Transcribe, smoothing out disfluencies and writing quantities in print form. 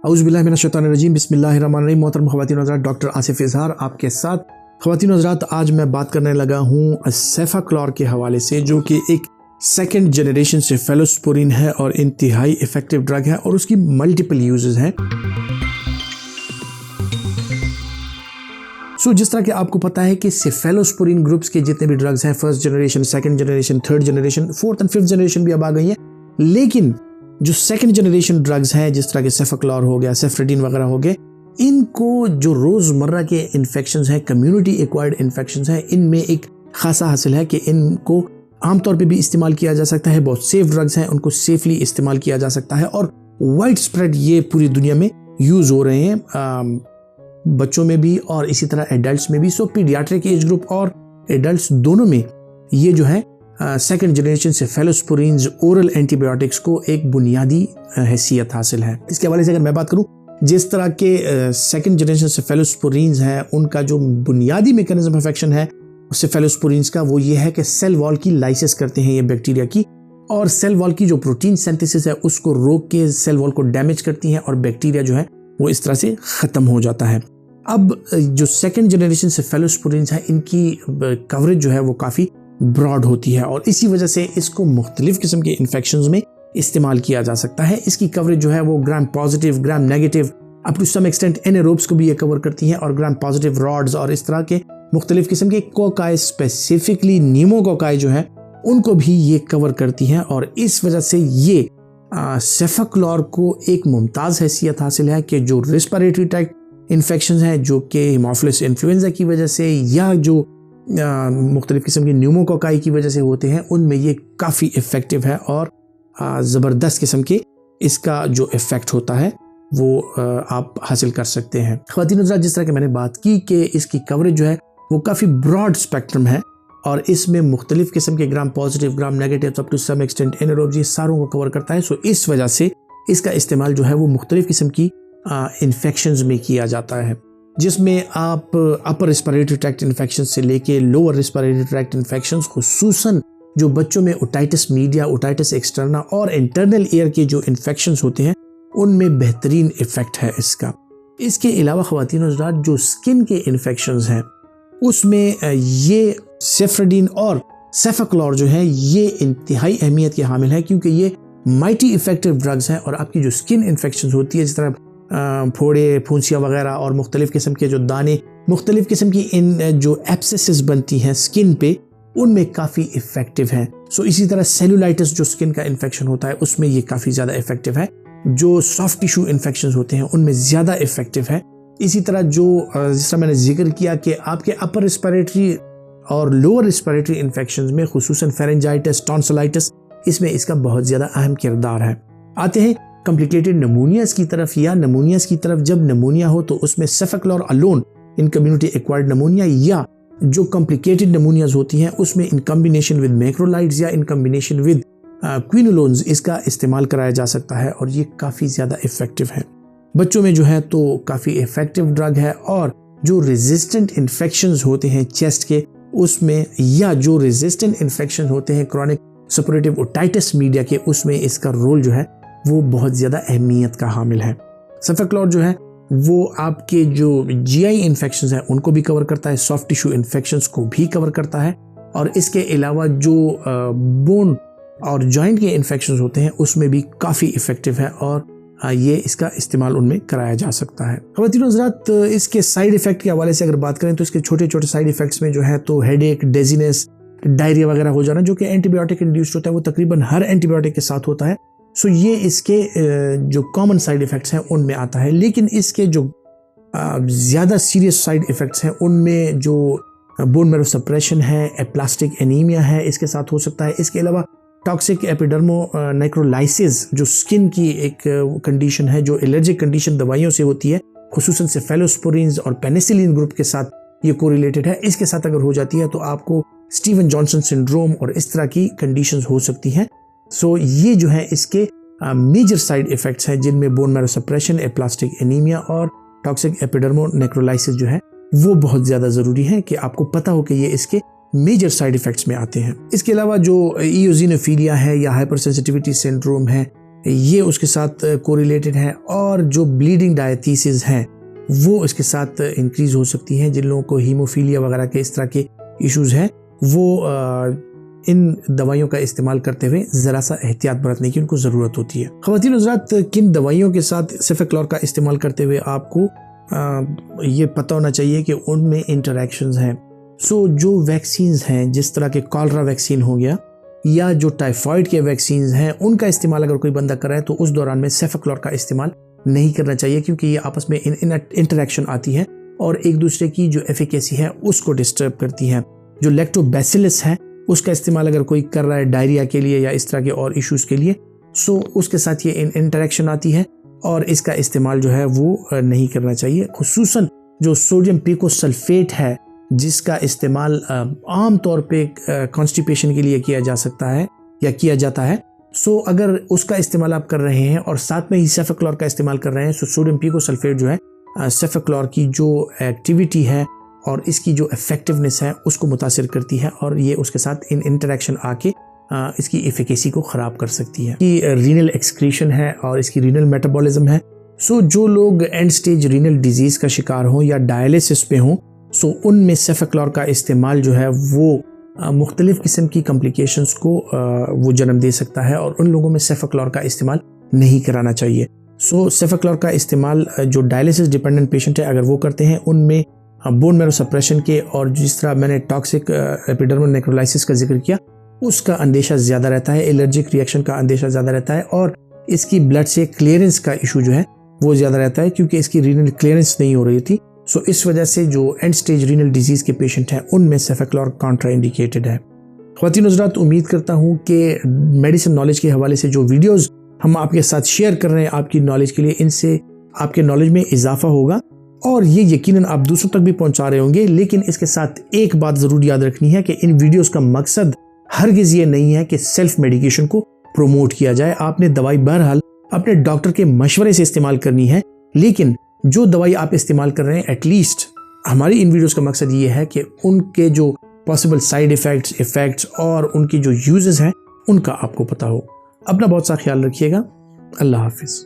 औज़ु बिल्लाहि मिनश शैतानिर रजीम, बिस्मिल्लाहिर रहमानिर रहीम। मोहतरम ख़वातीन हज़रात, डॉक्टर आसिफ इज़हार आपके साथ। ख़वातीन हज़रात, आज मैं बात करने लगा हूँ सेफ़ाक्लोर के हवाले से, जो कि एक सेकंड जनरेशन सेफेलोस्पोरिन है और इंतहाई इफ़ेक्टिव ड्रग है और उसकी मल्टीपल यूजेस हैं। जिस तरह कि आपको पता है कि सेफेलोस्पोरिन ग्रुप्स के जितने भी ड्रग्स हैं, first generation, second generation, third generation, fourth and fifth generation भी अब आ गई हैं, लेकिन जो सेकंड जनरेशन ड्रग्स हैं, जिस तरह के सेफाक्लोर हो गया, सेफ्रेडिन वगैरह हो गए, इनको जो रोज़मर्रा के इन्फेक्शंस हैं, कम्युनिटी एक्वायर्ड इन्फेक्शंस हैं, इनमें एक खासा हासिल है कि इनको आमतौर पे भी इस्तेमाल किया जा सकता है। बहुत सेफ ड्रग्स हैं, उनको सेफली इस्तेमाल किया जा सकता है और वाइड स्प्रेड ये पूरी दुनिया में यूज़ हो रहे हैं, बच्चों में भी और इसी तरह एडल्ट्स में भी। पीडियाट्रिक एज ग्रुप और एडल्ट्स दोनों में ये जो है सेकंड जनरेशन सेफेलोस्पोरिन्स ओरल एंटीबायोटिक्स को एक बुनियादी हैसियत हासिल है। इसके हवाले से अगर मैं बात करूं, जिस तरह के सेकंड जनरेशन सेफेलोस्पोरिन्स हैं, उनका जो बुनियादी मैकेनिज्म ऑफ एक्शन है सेफेलोस्पोरिन्स का, वो ये है कि सेल वॉल की लाइसिस करते हैं ये बैक्टीरिया की, और सेल वॉल की जो प्रोटीन सिंथेसिस है उसको रोक के सेल वॉल को डैमेज करती हैं और बैक्टीरिया जो है वो इस तरह से ख़त्म हो जाता है। अब जो सेकंड जनरेशन सेफेलोस्पोरिन्स है, इनकी कवरेज जो है वो काफ़ी ब्रॉड होती है और इसी वजह से इसको मुख्तलिफ किस्म के इन्फेक्शंस में इस्तेमाल किया जा सकता है। इसकी कवरेज जो है वो gram positive, gram negative, up to some extent anaerobes को भी ये कवर करती हैं और ग्राम पॉजिटिव रॉड्स और इस तरह के मुख्तलिफ किस्म के कोकाई, स्पेसिफिकली नीमोकोकाई जो है उनको भी ये कवर करती हैं और इस वजह से ये सेफाक्लोर को एक मुमताज़ हैसियत हासिल है कि जो रेस्पिरेटरी ट्रैक्ट इन्फेक्शंस हैं, जो कि हीमोफिलस इन्फ्लुएंजा की वजह से या जो मुख्तलिफ किस्म की न्यूमोकोकाई की वजह से होते हैं, उनमें ये काफ़ी इफ़ेक्टिव है और ज़बरदस्त किस्म के इसका जो इफ़ेक्ट होता है वो आप हासिल कर सकते हैं। ख़वातीन हज़रात, जिस तरह की मैंने बात की कि इसकी कवरेज जो है वो काफ़ी ब्रॉड स्पेक्ट्रम है और इसमें मुख्तलिफ किस्म के gram positive, gram negative, up to some extent anaerobes, ये सारों को कवर करता है। इस वजह से इसका इस्तेमाल जो है वो मुख्तलिफ किस्म की इन्फेक्शंस में किया जाता है, जिसमें आप अपर रेस्पिरेटरी ट्रैक्ट इन्फेक्शन से लेके लोअर रेस्पिरेटरी ट्रैक्ट इन्फेक्शंस, खुसूसन जो बच्चों में ओटाइटिस मीडिया, ओटाइटिस एक्सटर्ना और इंटरनल एयर के जो इन्फेक्शंस होते हैं, उनमें बेहतरीन इफेक्ट है इसका। इसके अलावा ख़वातीन हज़रात, जो स्किन के इन्फेक्शंस हैं उसमें ये सेफ्रेडिन और सेफाक्लोर जो है ये इंतहाई अहमियत के हामिल है, क्योंकि ये माइटी इफेक्टिव ड्रग्स हैं और आपकी जो स्किन इन्फेक्शंस होती है, जिस तरह फोड़े, फुंसियाँ वगैरह और मुख्तलिफ किस्म के जो दाने, मुख्तलिफ किस्म की इन जो एब्सेसेस बनती हैं स्किन पे, उनमें काफ़ी इफ़ेक्टिव हैं। इसी तरह सेलुलाइटिस जो स्किन का इन्फेक्शन होता है उसमें ये काफ़ी ज़्यादा इफ़ेक्टिव है। जो सॉफ्ट टिश्यू इन्फेक्शंस होते हैं उनमें ज़्यादा इफ़ेक्टिव है। इसी तरह जो जिस तरह मैंने जिक्र किया कि आपके अपर रेस्पिरेटरी और लोअर रेस्पिरेटरी इन्फेक्शंस में, खुसूसन फेरेंजाइटिस, टॉन्सिलाइटिस, इसमें इसका बहुत ज़्यादा अहम किरदार है। आते हैं कॉम्प्लिकेटेड नमूनियाज की तरफ या नमूनियाज की तरफ। जब नमूनिया हो तो उसमें cefaclor alone in community acquired pneumonia, या जो कॉम्प्लिकेटेड नमूनियाज होती हैं उसमें इन कम्बिनेशन विद मैक्रोलाइड्स या इन कम्बिनेशन विद क्विनोलोन्स इसका इस्तेमाल कराया जा सकता है और ये काफ़ी ज़्यादा इफ़ेक्टिव है। बच्चों में जो है तो काफ़ी इफ़ेक्टिव ड्रग है और जो रेजिस्टेंट इन्फेक्शंस होते हैं चेस्ट के उसमें, या जो रेजिस्टेंट इन्फेक्शन होते हैं क्रॉनिक सपोरेटिव ओटाइटिस मीडिया के, उसमें इसका रोल जो है वो बहुत ज़्यादा अहमियत का हामिल है। सेफाक्लोर जो है वो आपके जो जीआई इन्फेक्शंस हैं उनको भी कवर करता है, सॉफ्ट टिश्यू इन्फेक्शंस को भी कवर करता है और इसके अलावा जो बोन और जॉइंट के इन्फेक्शंस होते हैं उसमें भी काफ़ी इफ़ेक्टिव है और ये इसका इस्तेमाल उनमें कराया जा सकता है। ख़वातीन हज़रात, इसके साइड इफ़ेक्ट के हवाले से अगर बात करें तो इसके छोटे छोटे साइड इफ़ेक्ट्स में जो है तो हेडेक, डेजीनेस, डायरिया वगैरह हो जाना, जो कि एंटीबायोटिक इंड्यूस्ड होता है, वो तकरीबन हर एंटीबायोटिक के साथ होता है। ये इसके जो कॉमन साइड इफ़ेक्ट्स हैं उनमें आता है, लेकिन इसके जो ज़्यादा सीरियस साइड इफ़ेक्ट्स हैं उनमें जो बोन मैरो सप्रेशन है, एप्लास्टिक एनीमिया है, इसके साथ हो सकता है। इसके अलावा टॉक्सिक एपिडर्मो नेक्रोलाइसिस जो स्किन की एक कंडीशन है, जो एलर्जिक कंडीशन दवाइयों से होती है, खुसूसन सेफेलोस्पोरिन्स और पेनिसिलिन ग्रुप के साथ ये कोरिलेटेड है। इसके साथ अगर हो जाती है तो आपको स्टीवन जॉनसन सिंड्रोम और इस तरह की कंडीशंस हो सकती हैं। ये जो है इसके मेजर साइड इफ़ेक्ट्स हैं, जिनमें bone marrow suppression, aplastic anaemia और टॉक्सिक एपिडर्मो नेक्रोलाइसिस जो है वो बहुत ज़्यादा ज़रूरी है कि आपको पता हो कि ये इसके मेजर साइड इफ़ेक्ट्स में आते हैं। इसके अलावा जो इओजिनोफिलिया है या हाइपरसेंसिटिविटी सिंड्रोम है, ये उसके साथ कोरिलेटेड है, और जो ब्लीडिंग डायथीसिस हैं वो इसके साथ इंक्रीज हो सकती हैं। जिन लोगों को हीमोफीलिया वगैरह के इस तरह के इश्यूज हैं वो इन दवाइयों का इस्तेमाल करते हुए ज़रा सा एहतियात बरतने की उनको ज़रूरत होती है। ख़वातीन हज़रात, किन दवाइयों के साथ सेफेक्लॉर का इस्तेमाल करते हुए आपको ये पता होना चाहिए कि उनमें इंटरैक्शंस हैं। सो जो वैक्सीन्स हैं, जिस तरह के कॉलरा वैक्सीन हो गया या जो टाइफाइड के वैक्सीन्स हैं, उनका इस्तेमाल अगर कोई बंदा कर रहा है तो उस दौरान में सेफेक्लॉर का इस्तेमाल नहीं करना चाहिए, क्योंकि ये आपस में इंटरैक्शन आती है और एक दूसरे की जो एफिकेसी है उसको डिस्टर्ब करती है। जो लैक्टोबैसिलस है उसका इस्तेमाल अगर कोई कर रहा है डायरिया के लिए या इस तरह के और इश्यूज़ के लिए, सो उसके साथ ये इंटरेक्शन आती है और इसका इस्तेमाल जो है वो नहीं करना चाहिए। खुसूसन जो सोडियम पिकोसल्फेट है जिसका इस्तेमाल आम तौर पे कॉन्स्टिपेशन के लिए किया जा सकता है या किया जाता है, सो अगर उसका इस्तेमाल आप कर रहे हैं और साथ में ही सेफेक्लॉर का इस्तेमाल कर रहे हैं, सो सोडियम पिकोसल्फेट जो है सेफेक्लॉर की जो एक्टिविटी है और इसकी जो इफेक्टिवनेस है उसको मुतासिर करती है और ये उसके साथ इंटरेक्शन आके इसकी एफिकेसी को ख़राब कर सकती है। कि रीनल एक्सक्रीशन है और इसकी रीनल मेटाबॉलिज्म है। सो जो लोग एंड स्टेज रीनल डिजीज़ का शिकार हों या डायलिसिस पे हों, सो उनमें सेफेक्लॉर का इस्तेमाल जो है वो मुख्तलिफ़ किस्म की कॉम्प्लिकेशंस को वो जन्म दे सकता है और उन लोगों में सेफेक्लॉर का इस्तेमाल नहीं कराना चाहिए। सो सेफेक्लॉर का इस्तेमाल जो डायलिसिस डिपेंडेंट पेशेंट है अगर वो करते हैं, उनमें बोन मैरो सप्रेशन के और जिस तरह मैंने टॉक्सिक एपिडर्मल नेक्रोलाइसिस का जिक्र किया उसका अंदेशा ज़्यादा रहता है, एलर्जिक रिएक्शन का अंदेशा ज़्यादा रहता है और इसकी ब्लड से क्लियरेंस का इशू जो है वो ज़्यादा रहता है, क्योंकि इसकी रीनल क्लियरेंस नहीं हो रही थी। सो इस वजह से जो एंड स्टेज रीनल डिजीज़ के पेशेंट हैं उनमें सेफेक्लॉर कॉन्ट्रा इंडिकेटेड है। ख़वातीन हज़रात, उम्मीद करता हूँ कि मेडिसिन नॉलेज के हवाले से जो वीडियोज़ हम आपके साथ शेयर कर रहे हैं आपकी नॉलेज के लिए, इनसे आपके नॉलेज में इजाफा होगा और ये यकीनन आप दूसरों तक भी पहुंचा रहे होंगे। लेकिन इसके साथ एक बात ज़रूर याद रखनी है कि इन वीडियोस का मकसद हरगिज़ ये नहीं है कि सेल्फ मेडिकेशन को प्रोमोट किया जाए। आपने दवाई बहरहाल अपने डॉक्टर के मशवरे से इस्तेमाल करनी है, लेकिन जो दवाई आप इस्तेमाल कर रहे हैं एटलीस्ट हमारी इन वीडियोस का मकसद ये है कि उनके जो पॉसिबल साइड इफ़ेक्ट्स और उनकी जो यूजेस हैं उनका आपको पता हो। अपना बहुत सा ख्याल रखिएगा। अल्लाह हाफिज़।